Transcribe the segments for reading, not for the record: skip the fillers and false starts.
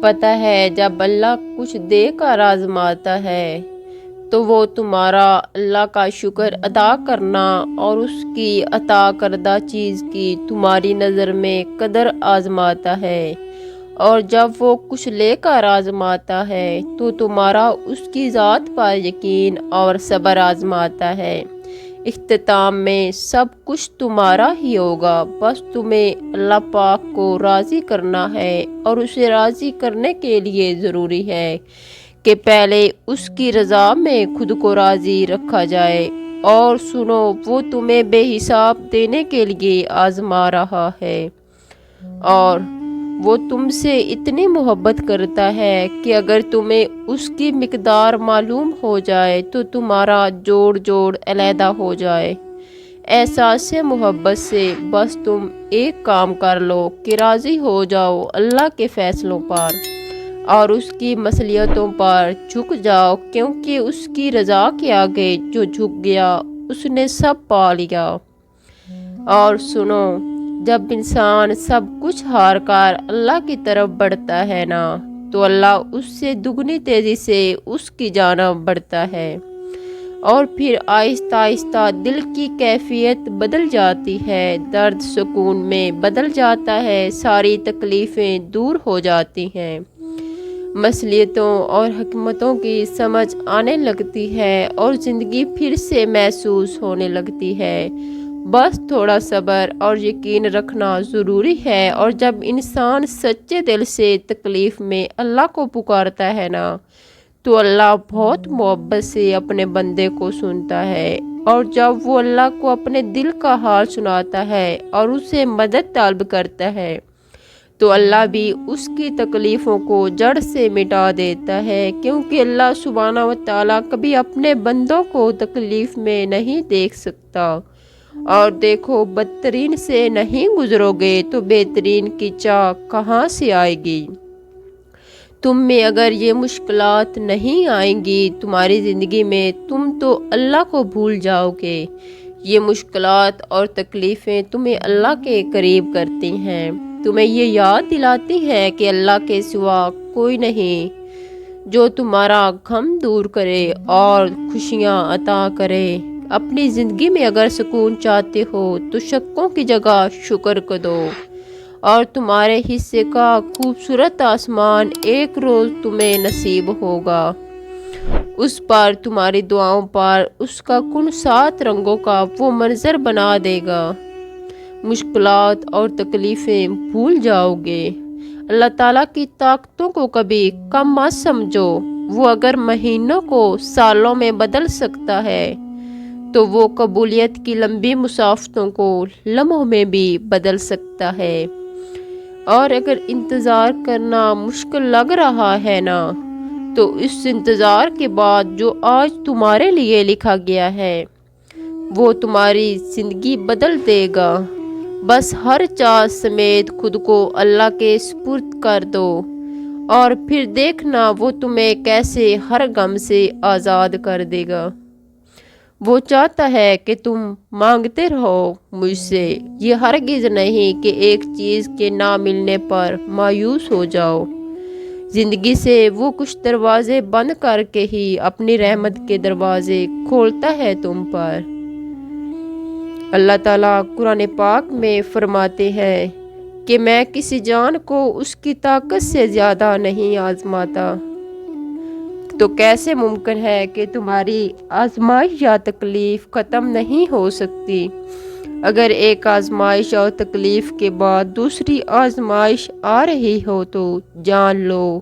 پتہ ہے جب اللہ کچھ دے کر آزماتا ہے تو وہ تمہارا اللہ کا شکر ادا کرنا اور اس کی عطا کردہ چیز کی تمہاری نظر میں قدر آزماتا ہے، اور جب وہ کچھ لے کر آزماتا ہے تو تمہارا اس کی ذات پر یقین اور صبر آزماتا ہے۔ اختتام میں سب کچھ تمہارا ہی ہوگا، بس تمہیں اللہ پاک کو راضی کرنا ہے، اور اسے راضی کرنے کے لیے ضروری ہے کہ پہلے اس کی رضا میں خود کو راضی رکھا جائے۔ اور سنو، وہ تمہیں بے حساب دینے کے لیے آزما رہا ہے، اور وہ تم سے اتنی محبت کرتا ہے کہ اگر تمہیں اس کی مقدار معلوم ہو جائے تو تمہارا جوڑ علیحدہ ہو جائے۔ احساس محبت سے بس تم ایک کام کر لو کہ راضی ہو جاؤ اللہ کے فیصلوں پر اور اس کی مصلحتوں پر جھک جاؤ، کیونکہ اس کی رضا کے آگے جو جھک گیا اس نے سب پا لیا۔ اور سنو، جب انسان سب کچھ ہار کر اللہ کی طرف بڑھتا ہے نا، تو اللہ اس سے دگنی تیزی سے اس کی جانب بڑھتا ہے، اور پھر آہستہ آہستہ دل کی کیفیت بدل جاتی ہے، درد سکون میں بدل جاتا ہے، ساری تکلیفیں دور ہو جاتی ہیں، مصلحتوں اور حکمتوں کی سمجھ آنے لگتی ہے، اور زندگی پھر سے محسوس ہونے لگتی ہے۔ بس تھوڑا صبر اور یقین رکھنا ضروری ہے، اور جب انسان سچے دل سے تکلیف میں اللہ کو پکارتا ہے نا، تو اللہ بہت محبت سے اپنے بندے کو سنتا ہے، اور جب وہ اللہ کو اپنے دل کا حال سناتا ہے اور اسے مدد طلب کرتا ہے تو اللہ بھی اس کی تکلیفوں کو جڑ سے مٹا دیتا ہے، کیونکہ اللہ سبحانہ و تعالیٰ کبھی اپنے بندوں کو تکلیف میں نہیں دیکھ سکتا۔ اور دیکھو، بدترین سے نہیں گزرو گے تو بہترین کی چاہ کہاں سے آئے گی؟ تم میں اگر یہ مشکلات نہیں آئیں گی تمہاری زندگی میں، تم تو اللہ کو بھول جاؤ گے۔ یہ مشکلات اور تکلیفیں تمہیں اللہ کے قریب کرتی ہیں، تمہیں یہ یاد دلاتی ہیں کہ اللہ کے سوا کوئی نہیں جو تمہارا غم دور کرے اور خوشیاں عطا کرے۔ اپنی زندگی میں اگر سکون چاہتے ہو تو شکوں کی جگہ شکر کو دو، اور تمہارے حصے کا خوبصورت آسمان ایک روز تمہیں نصیب ہوگا۔ اس پر تمہاری دعاؤں پر اس کا کن 7 رنگوں کا وہ منظر بنا دے گا۔ مشکلات اور تکلیفیں بھول جاؤ گے۔ اللہ تعالیٰ کی طاقتوں کو کبھی کم مت سمجھو، وہ اگر مہینوں کو سالوں میں بدل سکتا ہے تو وہ قبولیت کی لمبی مسافتوں کو لمحوں میں بھی بدل سکتا ہے۔ اور اگر انتظار کرنا مشکل لگ رہا ہے نا، تو اس انتظار کے بعد جو آج تمہارے لیے لکھا گیا ہے وہ تمہاری زندگی بدل دے گا۔ بس ہر چاہ سمیت خود کو اللہ کے سپرد کر دو، اور پھر دیکھنا وہ تمہیں کیسے ہر غم سے آزاد کر دے گا۔ وہ چاہتا ہے کہ تم مانگتے رہو مجھ سے، یہ ہرگز نہیں کہ ایک چیز کے نہ ملنے پر مایوس ہو جاؤ۔ زندگی سے وہ کچھ دروازے بند کر کے ہی اپنی رحمت کے دروازے کھولتا ہے تم پر۔ اللہ تعالیٰ قرآن پاک میں فرماتے ہیں کہ میں کسی جان کو اس کی طاقت سے زیادہ نہیں آزماتا۔ تو کیسے ممکن ہے کہ تمہاری آزمائش یا تکلیف ختم نہیں ہو سکتی؟ اگر ایک آزمائش اور تکلیف کے بعد دوسری آزمائش آ رہی ہو تو جان لو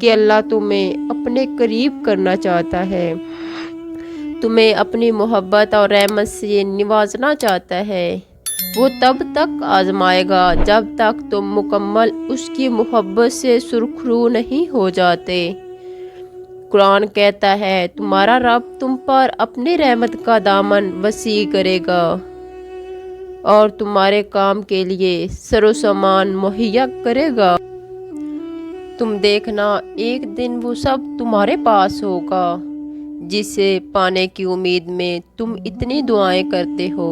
کہ اللہ تمہیں اپنے قریب کرنا چاہتا ہے، تمہیں اپنی محبت اور رحمت سے نوازنا چاہتا ہے۔ وہ تب تک آزمائے گا جب تک تم مکمل اس کی محبت سے سرخرو نہیں ہو جاتے۔ قرآن کہتا ہے تمہارا رب تم پر اپنی رحمت کا دامن وسیع کرے گا اور تمہارے کام کے لیے سر و سامان مہیا کرے گا۔ تم دیکھنا ایک دن وہ سب تمہارے پاس ہوگا جسے پانے کی امید میں تم اتنی دعائیں کرتے ہو۔